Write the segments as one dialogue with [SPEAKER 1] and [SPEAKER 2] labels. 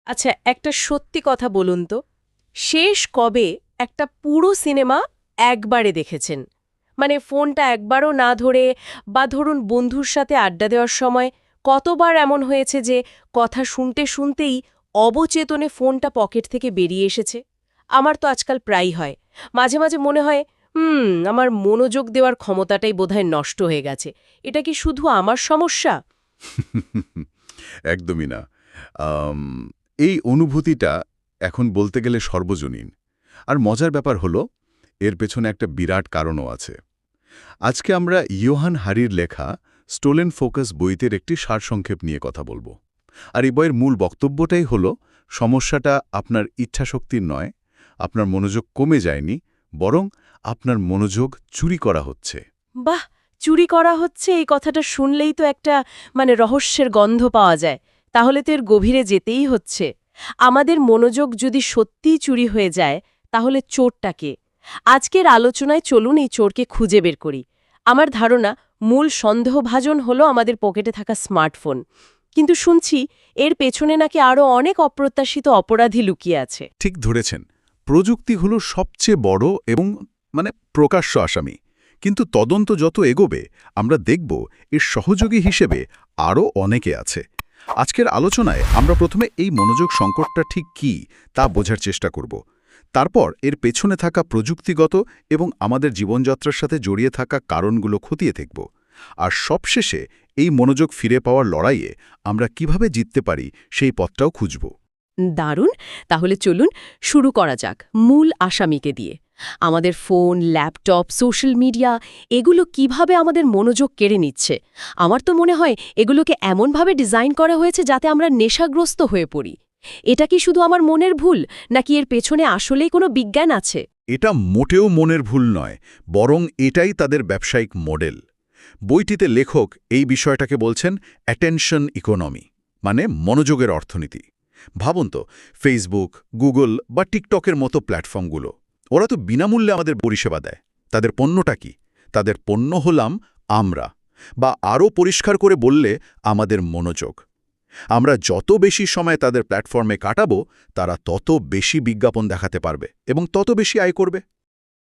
[SPEAKER 1] আচ্ছা, একটা সত্যি কথা বলুন তো, শেষ কবে একটা পুরো সিনেমা একবারে দেখেছেন? মানে ফোনটা একবারও না ধরে, বা ধরুন বন্ধুর সাথে আড্ডা দেওয়ার সময় কতবার এমন হয়েছে যে কথা শুনতে শুনতেই অবচেতনে ফোনটা পকেট থেকে বেরিয়ে এসেছে? আমার তো আজকাল প্রায়ই হয়। মাঝে মাঝে মনে হয়, আমার মনোযোগ দেওয়ার ক্ষমতাটাই বোধহয় নষ্ট হয়ে গেছে। এটা কি শুধু আমার সমস্যা?
[SPEAKER 2] একদমই না। আম এই অনুভূতিটা এখন বলতে গেলে সর্বজনীন। আর মজার ব্যাপার হলো, এর পেছনে একটা বিরাট কারণও আছে। আজকে আমরা ইয়োহান হারির লেখা স্টোলেন ফোকাস বইতের একটি সারসংক্ষেপ নিয়ে কথা বলবো। আর এই বইয়ের মূল বক্তব্যটাই হলো, সমস্যাটা আপনার ইচ্ছাশক্তির নয়, আপনার মনোযোগ কমে যায়নি, বরং আপনার মনোযোগ চুরি করা হচ্ছে।
[SPEAKER 1] বাহ! চুরি করা হচ্ছে, এই কথাটা শুনলেই তো একটা রহস্যের গন্ধ পাওয়া যায়। তাহলে তো এর গভীরে যেতেই হচ্ছে। আমাদের মনোযোগ যদি সত্যিই চুরি হয়ে যায়, তাহলে চোরটা কে? আজকের আলোচনায় চলুন এই চোরকে খুঁজে বের করি। আমার ধারণা, মূল সন্দেহভাজন হলো আমাদের পকেটে থাকা স্মার্টফোন। কিন্তু শুনছি এর পেছনে নাকি আরও অনেক অপ্রত্যাশিত অপরাধী লুকিয়ে আছে।
[SPEAKER 2] ঠিক ধরেছেন, প্রযুক্তি হলো সবচেয়ে বড় এবং প্রকাশ্য আসামি। কিন্তু তদন্ত যত এগোবে, আমরা দেখব এর সহযোগী হিসেবে আরও অনেকে আছে। আজকের আলোচনায় আমরা প্রথমে এই মনোযোগ সংকটটা ঠিক কী তা বোঝার চেষ্টা করব। তারপর এর পেছনে থাকা প্রযুক্তিগত এবং আমাদের জীবনযাত্রার সাথে জড়িয়ে থাকা কারণগুলো খতিয়ে দেখব। আর সবশেষে এই মনোযোগ ফিরে পাওয়ার লড়াইয়ে আমরা কিভাবে জিততে পারি সেই পথটাও খুঁজব।
[SPEAKER 1] দারুণ! তাহলে চলুন শুরু করা যাক মূল আসামিকে দিয়ে। আমাদের ফোন, ল্যাপটপ, সোশ্যাল মিডিয়া এগুলো কিভাবে আমাদের মনোযোগ কেড়ে নিচ্ছে? আমার তো মনে হয় এগুলোকে এমনভাবে ডিজাইন করা হয়েছে যাতে আমরা নেশাগ্রস্ত হয়ে পড়ি। এটা কি শুধু আমার মনের ভুল, নাকি এর পেছনে আসলেই কোনো বিজ্ঞান আছে?
[SPEAKER 2] এটা মোটেও মনের ভুল নয়, বরং এটাই তাদের ব্যবসায়িক মডেল। বইটিতে লেখক এই বিষয়টাকে বলছেন অ্যাটেনশন ইকোনমি, মানে মনোযোগের অর্থনীতি। ভাবুন তো, ফেসবুক, গুগল বা টিকটকের মতো প্ল্যাটফর্মগুলো, ওরা তো বিনামূল্যে আমাদের পরিষেবা দেয়। তাদের পণ্যটা কি? তাদের পণ্য হলাম আমরা, বা আরও পরিষ্কার করে বললে আমাদের মনোযোগ। আমরা যত বেশি সময় তাদের প্ল্যাটফর্মে কাটাবো, তারা তত বেশি বিজ্ঞাপন দেখাতে পারবে এবং তত বেশি আয় করবে।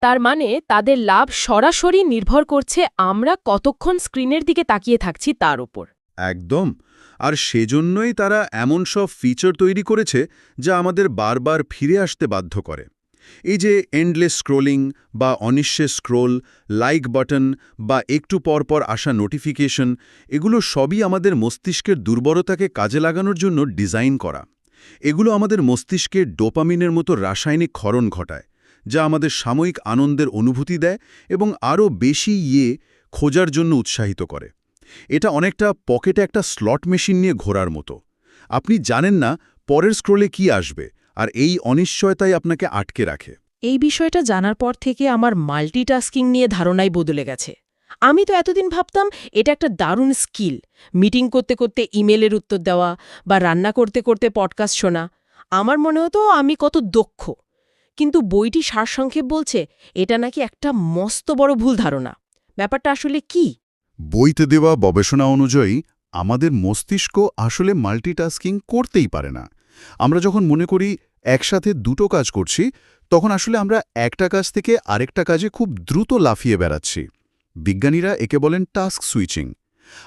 [SPEAKER 1] তার মানে তাদের লাভ সরাসরি নির্ভর করছে আমরা কতক্ষণ স্ক্রিনের দিকে তাকিয়ে থাকছি তার উপর।
[SPEAKER 2] একদম। আর সেজন্যই তারা এমন সব ফিচার তৈরি করেছে যা আমাদের বারবার ফিরে আসতে বাধ্য করে। এই যে এন্ডলেস স্ক্রোলিং বা অনিশ্চিত স্ক্রোল, লাইক বাটন বা একটু পর পর আসা নোটিফিকেশন, এগুলো সবই আমাদের মস্তিষ্কের দুর্বলতাকে কাজে লাগানোর জন্য ডিজাইন করা। এগুলো আমাদের মস্তিষ্কে ডোপামিনের মতো রাসায়নিক ক্ষরণ ঘটায়, যা আমাদের সাময়িক আনন্দের অনুভূতি দেয় এবং আরও বেশি খোঁজার জন্য উৎসাহিত করে। এটা অনেকটা পকেটে একটা স্লট মেশিন নিয়ে ঘোরার মতো। আপনি জানেন না পরের স্ক্রোলে কি আসবে, আর এই অনিশ্চয়তাই আপনাকে আটকে রাখে।
[SPEAKER 1] এই বিষয়টা জানার পর থেকে আমার মাল্টিটাস্কিং নিয়ে ধারণাই বদলে গেছে। আমি তো এতদিন ভাবতাম এটা একটা দারুণ স্কিল, মিটিং করতে করতে ইমেলের উত্তর দেওয়া বা রান্না করতে করতে পডকাস্ট শোনা। আমার মনে হতো আমি কত দক্ষ। কিন্তু বইটি সারসংক্ষেপ বলছে এটা নাকি একটা মস্ত বড় ভুল ধারণা। ব্যাপারটা আসলে কি?
[SPEAKER 2] বইতে দেওয়া গবেষণা অনুযায়ী আমাদের মস্তিষ্ক আসলে মাল্টিটাস্কিং করতেই পারে না। আমরা যখন মনে করি একসাথে দুটো কাজ করছি, তখন আসলে আমরা একটা কাজ থেকে আরেকটা কাজে খুব দ্রুত লাফিয়ে বেড়াচ্ছি। বিজ্ঞানীরা একে বলেন টাস্ক সুইচিং।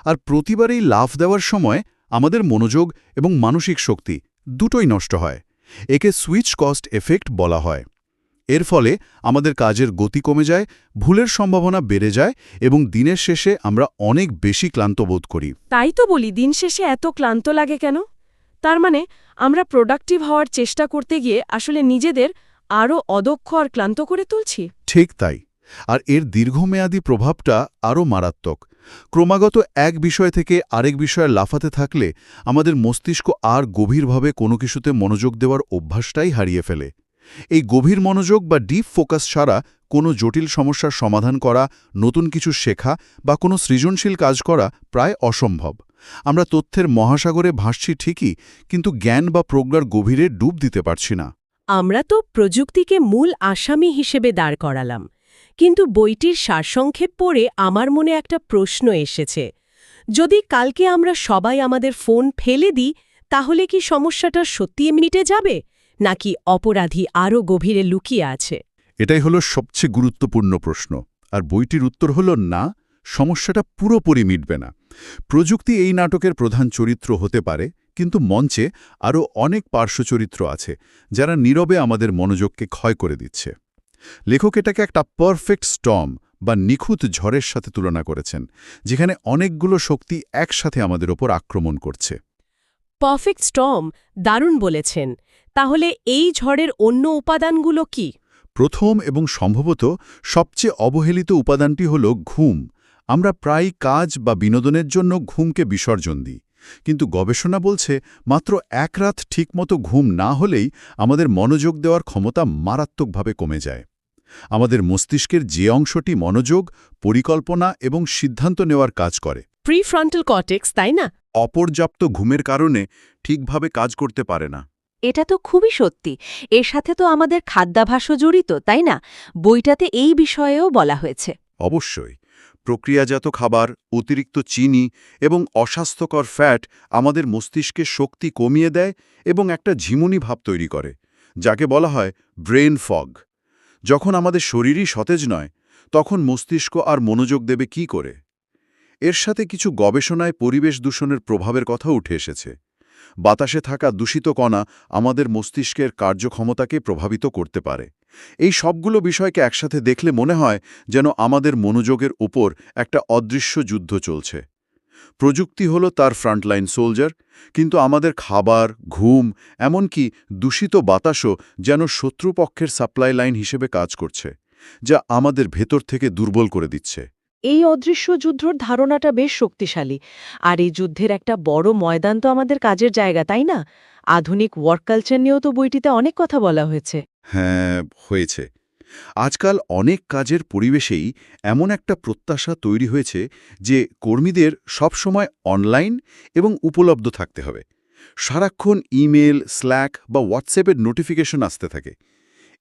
[SPEAKER 2] আর প্রতিবারেই লাফ দেওয়ার সময় আমাদের মনোযোগ এবং মানসিক শক্তি দুটোই নষ্ট হয়। একে সুইচ কস্ট এফেক্ট বলা হয়। এর ফলে আমাদের কাজের গতি কমে যায়, ভুলের সম্ভাবনা বেড়ে যায় এবং দিনের শেষে আমরা অনেক বেশি ক্লান্ত বোধ করি।
[SPEAKER 1] তাই তো বলি, দিন শেষে এত ক্লান্ত লাগে কেন? তার মানে আমরা প্রোডাক্টিভ হওয়ার চেষ্টা করতে গিয়ে আসলে নিজেদের আরও অদক্ষ আর ক্লান্ত করে তুলছি।
[SPEAKER 2] ঠিক তাই। আর এর দীর্ঘমেয়াদী প্রভাবটা আরও মারাত্মক। ক্রমাগত এক বিষয় থেকে আরেক বিষয়ে লাফাতে থাকলে আমাদের মস্তিষ্ক আর গভীরভাবে কোনো কিছুতে মনোযোগ দেওয়ার অভ্যাসটাই হারিয়ে ফেলে। এই গভীর মনোযোগ বা ডিপ ফোকাস ছাড়া কোনো জটিল সমস্যার সমাধান করা, নতুন কিছু শেখা বা কোনো সৃজনশীল কাজ করা প্রায় অসম্ভব। আমরা তথ্যের মহাসাগরে ভাসছি ঠিকই, কিন্তু জ্ঞান বা প্রজ্ঞার গভীরে ডুব দিতে পারছি না।
[SPEAKER 1] আমরা তো প্রযুক্তিকে মূল আসামি হিসেবে দাঁড় করালাম, কিন্তু বইটির সারসংক্ষেপ পড়ে আমার মনে একটা প্রশ্ন এসেছে। যদি কালকে আমরা সবাই আমাদের ফোন ফেলে দিই, তাহলে কি সমস্যাটা সত্যিই মিটে যাবে নাকি অপরাধী আরও গভীরে লুকিয়ে আছে?
[SPEAKER 3] এটাই হলো সবচেয়ে গুরুত্বপূর্ণ প্রশ্ন। আর বইটির উত্তর হল না, সমস্যাটা পুরোপুরি মিটবে না। প্রযুক্তি এই নাটকের প্রধান চরিত্র হতে পারে, কিন্তু মঞ্চে আরও অনেক পার্শ্বচরিত্র আছে যারা নীরবে আমাদের মনোযোগকে ক্ষয় করে দিচ্ছে। লেখক এটাকে একটা পারফেক্ট স্টর্ম বা নিখুঁত ঝড়ের সাথে তুলনা করেছেন, যেখানে অনেকগুলো শক্তি একসাথে আমাদের ওপর আক্রমণ করছে।
[SPEAKER 1] পারফেক্ট স্টর্ম, দারুণ বলেছেন। তাহলে এই ঝড়ের অন্য উপাদানগুলো কি?
[SPEAKER 3] প্রথম এবং সম্ভবত সবচেয়ে অবহেলিত উপাদানটি হল ঘুম। আমরা প্রায় কাজ বা বিনোদনের জন্য ঘুমকে বিসর্জন দিই, কিন্তু গবেষণা বলছে মাত্র এক রাত ঠিকমতো ঘুম না হলেই আমাদের মনোযোগ দেওয়ার ক্ষমতা মারাত্মকভাবে কমে যায়। আমাদের মস্তিষ্কের যে অংশটি মনোযোগ, পরিকল্পনা এবং সিদ্ধান্ত নেওয়ার কাজ করে,
[SPEAKER 1] প্রিফ্রন্টাল কর্টেক্স, তাই না?
[SPEAKER 2] অপর্যাপ্ত ঘুমের কারণে ঠিকভাবে কাজ করতে পারে না।
[SPEAKER 4] এটা তো খুবই সত্যি। এর সাথে তো আমাদের খাদ্যাভ্যাসও জড়িত, তাই না? বইটাতে এই বিষয়েও বলা হয়েছে।
[SPEAKER 2] অবশ্যই, প্রক্রিয়াজাত খাবার, অতিরিক্ত চিনি এবং অস্বাস্থ্যকর ফ্যাট আমাদের মস্তিষ্কের শক্তি কমিয়ে দেয় এবং একটা ঝিমুনি ভাব তৈরি করে, যাকে বলা হয় ব্রেন ফগ। যখন আমাদের শরীরই সতেজ নয়, তখন মস্তিষ্ক আর মনোযোগ দেবে কি করে? এর সাথে কিছু গবেষণায় পরিবেশ দূষণের প্রভাবের কথা উঠে এসেছে। বাতাসে থাকা দূষিত কণা আমাদের মস্তিষ্কের কার্যক্ষমতাকে প্রভাবিত করতে পারে। এই সবগুলো বিষয়কে একসাথে দেখলে মনে হয় যেন আমাদের মনোযোগের উপর একটা অদৃশ্য যুদ্ধ চলছে। প্রযুক্তি হলো তার ফ্রন্টলাইন সোলজার, কিন্তু আমাদের খাবার, ঘুম, এমনকি দূষিত বাতাসও যেন শত্রুপক্ষের সাপ্লাই লাইন হিসেবে কাজ করছে, যা আমাদের ভেতর থেকে দুর্বল করে দিচ্ছে।
[SPEAKER 4] এই অদৃশ্য যুদ্ধর ধারণাটা বেশ শক্তিশালী। আর এই যুদ্ধের একটা বড় ময়দান তো আমাদের কাজের জায়গা, তাই না? আধুনিক ওয়ার্ক কালচার নিয়েও তো বইটিতে অনেক কথা বলা হয়েছে।
[SPEAKER 2] হ্যাঁ, হয়েছে। আজকাল অনেক কাজের পরিবেশেই এমন একটা প্রত্যাশা তৈরি হয়েছে যে কর্মীদের সবসময় অনলাইন এবং উপলব্ধ থাকতে হবে। সারাক্ষণ ইমেল, স্ল্যাক বা হোয়াটসঅ্যাপের নোটিফিকেশন আসতে থাকে।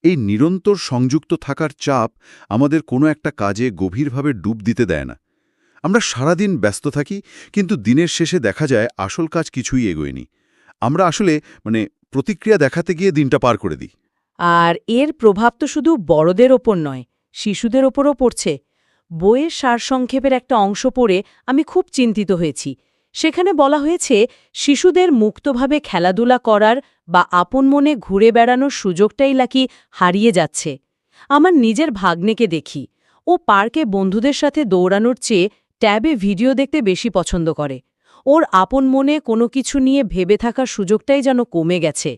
[SPEAKER 2] এই নিরন্তর সংযুক্ত থাকার চাপ আমাদের কোনো একটা কাজে গভীরভাবে ডুব দিতে দেয় না। আমরা সারাদিন ব্যস্ত থাকি, কিন্তু দিনের শেষে দেখা যায় আসল কাজ কিছুই এগোয়নি। আমরা আসলে প্রতিক্রিয়া দেখাতে গিয়ে দিনটা পার করে দিই।
[SPEAKER 4] আর এর প্রভাব তো শুধু বড়দের ওপর নয়, শিশুদের ওপরও পড়ছে। বইয়ের সারসংক্ষেপের একটা অংশ পড়ে আমি খুব চিন্তিত হয়েছি। সেখানে বলা হয়েছে শিশুদের মুক্তভাবে খেলাধুলা করার বা আপন মনে ঘুরে বেড়ানোর সুযোগটাই নাকি হারিয়ে যাচ্ছে। আমার নিজের ভাগ্নেকে দেখি, ও পার্কে বন্ধুদের সাথে দৌড়ানোর চেয়ে ট্যাবে ভিডিও দেখতে বেশি পছন্দ করে। ওর আপন মনে কোনো কিছু নিয়ে ভেবে থাকার সুযোগটাই যেন কমে গেছে।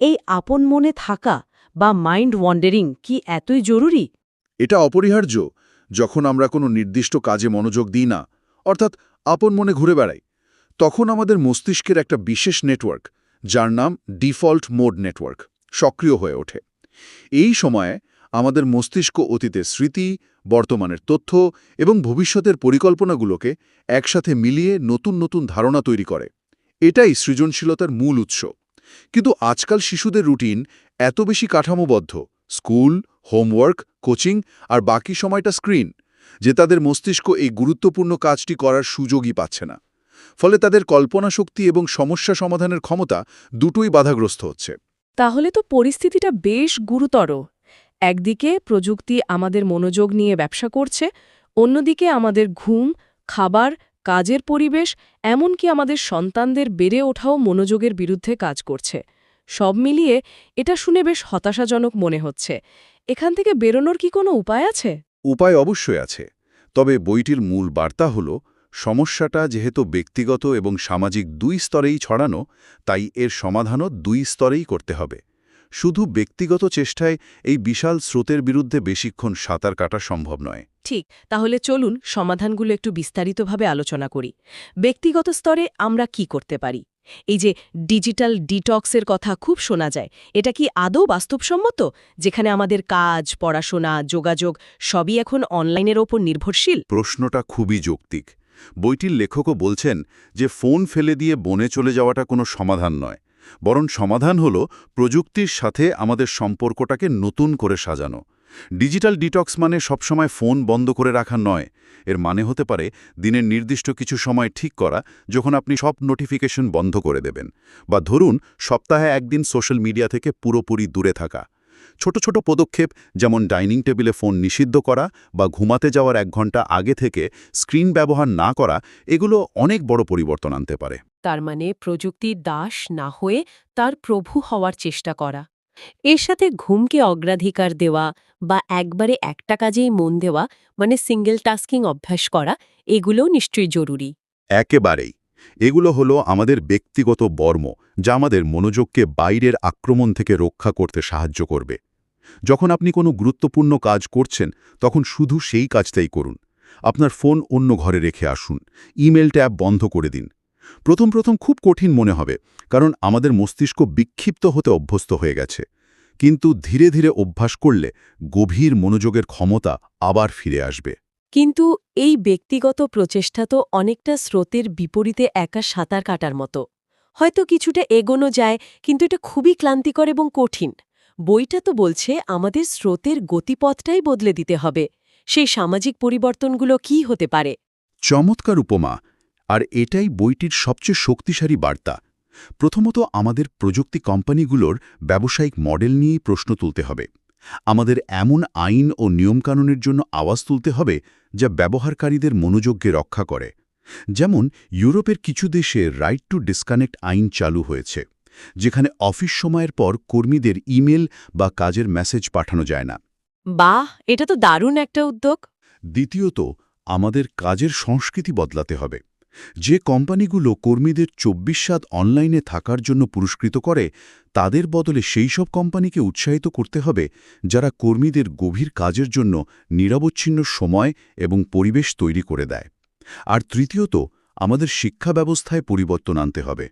[SPEAKER 4] এই আপন মনে থাকা বা মাইন্ড ওয়ান্ডারিং কি এতই জরুরি?
[SPEAKER 3] এটা অপরিহার্য। যখন আমরা কোনো নির্দিষ্ট কাজে মনোযোগ দিই না, অর্থাৎ আপন মনে ঘুরে বেড়াই, তখন আমাদের মস্তিষ্কের একটা বিশেষ নেটওয়ার্ক, যার নাম ডিফল্ট মোড নেটওয়ার্ক, সক্রিয় হয়ে ওঠে। এই সময়ে আমাদের মস্তিষ্ক অতীতের স্মৃতি, বর্তমানের তথ্য এবং ভবিষ্যতের পরিকল্পনাগুলোকে একসাথে মিলিয়ে নতুন নতুন ধারণা তৈরি করে। এটাই সৃজনশীলতার মূল উৎস। কিন্তু আজকাল শিশুদের রুটিন এত বেশি কাঠামোবদ্ধ, স্কুল, হোমওয়ার্ক, কোচিং আর বাকি সময়টা স্ক্রিন, যে তাদের মস্তিষ্ক এই গুরুত্বপূর্ণ কাজটি করার সুযোগই পাচ্ছে না। ফলে তাদের কল্পনা শক্তি এবং সমস্যা সমাধানের ক্ষমতা দুটোই বাধাগ্রস্ত হচ্ছে।
[SPEAKER 1] তাহলে তো পরিস্থিতিটা বেশ গুরুতর। একদিকে প্রযুক্তি আমাদের মনোযোগ নিয়ে ব্যবসা করছে, অন্যদিকে আমাদের ঘুম, খাবার, কাজের পরিবেশ, এমনকি আমাদের সন্তানদের বেড়ে ওঠাও মনোযোগের বিরুদ্ধে কাজ করছে। সব মিলিয়ে এটা শুনে বেশ হতাশাজনক মনে হচ্ছে। এখান থেকে বেরোনোর কি কোনো উপায় আছে?
[SPEAKER 2] উপায় অবশ্যই আছে, তবে বইটির মূল বার্তা হল সমস্যাটা যেহেতু ব্যক্তিগত এবং সামাজিক দুই স্তরেই ছড়ানো, তাই এর সমাধানও দুই স্তরেই করতে হবে। শুধু ব্যক্তিগত চেষ্টায় এই বিশাল স্রোতের বিরুদ্ধে বেশিক্ষণ সাঁতার কাটা সম্ভব নয়।
[SPEAKER 1] ঠিক, তাহলে চলুন সমাধানগুলো একটু বিস্তারিতভাবে আলোচনা করি। ব্যক্তিগত স্তরে আমরা কি করতে পারি? এই যে ডিজিটাল ডিটক্সের কথা খুব শোনা যায়, এটা কি আদৌ বাস্তবসম্মত, যেখানে আমাদের কাজ, পড়াশোনা, যোগাযোগ সবই এখন অনলাইনের ওপর নির্ভরশীল?
[SPEAKER 2] প্রশ্নটা খুবই যৌক্তিক। বইটির লেখকও বলছেন যে ফোন ফেলে দিয়ে বনে চলে যাওয়াটা কোনো সমাধান নয়, বরং সমাধান হল প্রযুক্তির সাথে আমাদের সম্পর্কটাকে নতুন করে সাজানো।
[SPEAKER 3] ডিজিটাল ডিটক্স মানে সবসময় ফোন বন্ধ করে রাখা নয়। এর মানে হতে পারে দিনের নির্দিষ্ট কিছু সময় ঠিক করা যখন আপনি সব নোটিফিকেশন বন্ধ করে দেবেন, বা ধরুন সপ্তাহে একদিন সোশ্যাল মিডিয়া থেকে পুরোপুরি দূরে থাকা। ছোট ছোট পদক্ষেপ যেমন ডাইনিং টেবিলে ফোন নিষিদ্ধ করা বা ঘুমাতে যাওয়ার 1 ঘন্টা আগে থেকে স্ক্রিন ব্যবহার না করা, এগুলো অনেক বড় পরিবর্তন আনতে পারে।
[SPEAKER 1] তার মানে প্রযুক্তির দাস না হয়ে তার প্রভু হওয়ার চেষ্টা করা। এর সাথে ঘুমকে অগ্রাধিকার দেওয়া বা একবারে একটা কাজেই মন দেওয়া, মানে সিঙ্গেল টাস্কিং অভ্যাস করা, এগুলোও নিশ্চয়ই জরুরি।
[SPEAKER 3] একেবারেই। এগুলো হলো আমাদের ব্যক্তিগত বর্ম, যা আমাদের মনোযোগকে বাইরের আক্রমণ থেকে রক্ষা করতে সাহায্য করবে। যখন আপনি কোনো গুরুত্বপূর্ণ কাজ করছেন, তখন শুধু সেই কাজটাই করুন। আপনার ফোন অন্য ঘরে রেখে আসুন, ইমেল ট্যাব বন্ধ করে দিন। প্রথম খুব কঠিন মনে হবে, কারণ আমাদের মস্তিষ্ক বিক্ষিপ্ত হতে অভ্যস্ত হয়ে গেছে। কিন্তু ধীরে ধীরে অভ্যাস করলে গভীর মনোযোগের ক্ষমতা আবার ফিরে আসবে।
[SPEAKER 1] কিন্তু এই ব্যক্তিগত প্রচেষ্টা তো অনেকটা স্রোতের বিপরীতে একা সাঁতার কাটার মতো। হয়তো কিছুটা এগোনো যায়, কিন্তু এটা খুবই ক্লান্তিকর এবং কঠিন। বইটা তো বলছে আমাদের স্রোতের গতিপথটাই বদলে দিতে হবে। সেই সামাজিক পরিবর্তনগুলো কি হতে পারে?
[SPEAKER 3] চমৎকার উপমা, আর এটাই বইটির সবচেয়ে শক্তিশালী বার্তা। প্রথমত, আমাদের প্রযুক্তি কোম্পানিগুলোর ব্যবসায়িক মডেল নিয়েই প্রশ্ন তুলতে হবে। আমাদের এমন আইন ও নিয়মকানুনের জন্য আওয়াজ তুলতে হবে যা ব্যবহারকারীদের মনোযোগকে রক্ষা করে। যেমন ইউরোপের কিছু দেশে রাইট টু ডিসকানেক্ট আইন চালু হয়েছে, যেখানে অফিস সময়ের পর কর্মীদের ইমেল বা কাজের মেসেজ পাঠানো যায় না।
[SPEAKER 1] বাহ, এটা তো দারুণ একটা উদ্যোগ।
[SPEAKER 3] দ্বিতীয়ত, আমাদের কাজের সংস্কৃতি বদলাতে হবে। যে কোম্পানিগুলো কর্মীদের 24/7 অনলাইনে থাকার জন্য পুরস্কৃত করে, তাদের বদলে সেই সব কোম্পানিকে উৎসাহিত করতে হবে যারা কর্মীদের গভীর কাজের জন্য নিরবচ্ছিন্ন সময় এবং পরিবেশ তৈরি করে দেয়। আর তৃতীয়ত, আমাদের শিক্ষা ব্যবস্থায় পরিবর্তন আনতে হবে।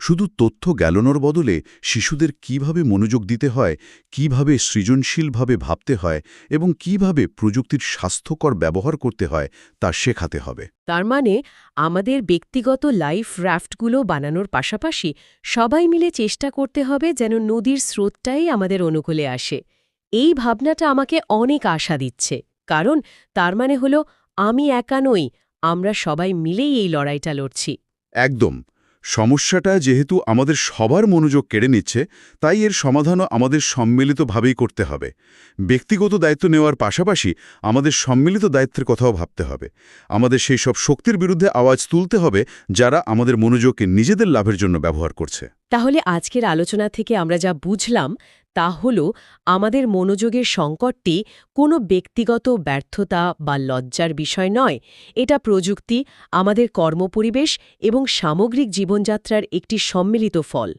[SPEAKER 3] শুধু তথ্য জ্ঞালনোর বদলে শিশুদের কিভাবে মনোযোগ দিতে হয়, কিভাবে সৃজনশীলভাবে ভাবতে হয় এবং কিভাবে প্রযুক্তির স্বাস্থ্যকর ব্যবহার করতে হয় তা শেখাতে হবে।
[SPEAKER 1] তার মানে আমাদের ব্যক্তিগত লাইফ রাফটগুলো বানানোর পাশাপাশি সবাই মিলে চেষ্টা করতে হবে যেন নদীর স্রোতটাই আমাদের অনুকূলে আসে। এই ভাবনাটা আমাকে অনেক আশা দিচ্ছে, কারণ তার মানে হলো আমি একা নই, আমরা সবাই মিলেই এই লড়াইটা লড়ছি।
[SPEAKER 3] একদম। সমস্যাটা যেহেতু আমাদের সবার মনোযোগ কেড়ে নিচ্ছে, তাই এর সমাধানও আমাদের সম্মিলিতভাবেই করতে হবে। ব্যক্তিগত দায়িত্ব নেওয়ার পাশাপাশি আমাদের সম্মিলিত দায়িত্বের কথাও ভাবতে হবে। আমাদের সেই সব শক্তির বিরুদ্ধে আওয়াজ তুলতে হবে যারা আমাদের মনোযোগকে নিজেদের লাভের জন্য ব্যবহার করছে।
[SPEAKER 1] তাহলে আজকের আলোচনা থেকে আমরা যা বুঝলাম তা হল আমাদের মনোযোগের সংকটটি কোনো ব্যক্তিগত ব্যর্থতা বা লজ্জার বিষয় নয়। এটা প্রযুক্তি, আমাদের কর্মপরিবেশ এবং সামগ্রিক জীবনযাত্রার একটি সম্মিলিত ফল।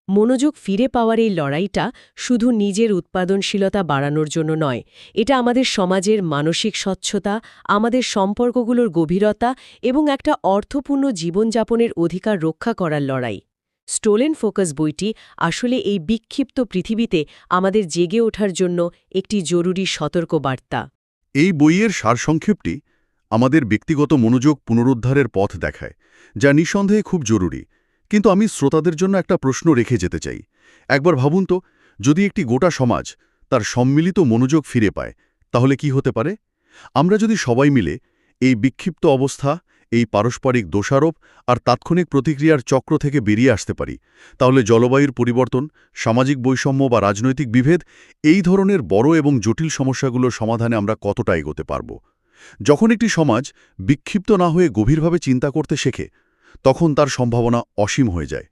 [SPEAKER 1] মনোযোগ ফিরে পাওয়ার এই লড়াইটা শুধু নিজের উৎপাদনশীলতা বাড়ানোর জন্য নয়, এটা আমাদের সমাজের মানসিক স্বচ্ছতা, আমাদের সম্পর্কগুলোর গভীরতা এবং একটা অর্থপূর্ণ জীবনযাপনের অধিকার রক্ষা করার লড়াই। স্টোলেন ফোকাস বইটি আসলে এই বিক্ষিপ্ত পৃথিবীতে আমাদের জেগে ওঠার জন্য একটি জরুরি সতর্কবার্তা।
[SPEAKER 3] এই বইয়ের সারসংক্ষেপটি আমাদের ব্যক্তিগত মনোযোগ পুনরুদ্ধারের পথ দেখায়, যা নিঃসন্দেহে খুব জরুরি। কিন্তু আমি শ্রোতাদের জন্য একটা প্রশ্ন রেখে যেতে চাই। একবার ভাবুন তো, যদি একটি গোটা সমাজ তার সম্মিলিত মনোযোগ ফিরে পায়, তাহলে কি হতে পারে? আমরা যদি সবাই মিলে এই বিক্ষিপ্ত অবস্থা, এই পারস্পরিক দোষারোপ আর তাৎক্ষণিক প্রতিক্রিয়ার চক্র থেকে বেরিয়ে আসতে পারি, তাহলে জলবায়ুর পরিবর্তন, সামাজিক বৈষম্য বা রাজনৈতিক বিভেদ, এই ধরনের বড় এবং জটিল সমস্যাগুলোর সমাধানে আমরা কতটা এগোতে পারব। যখন একটি সমাজ বিক্ষিপ্ত না হয়ে গভীরভাবে চিন্তা করতে শেখে, তখন তার সম্ভাবনা অসীম হয়ে যায়।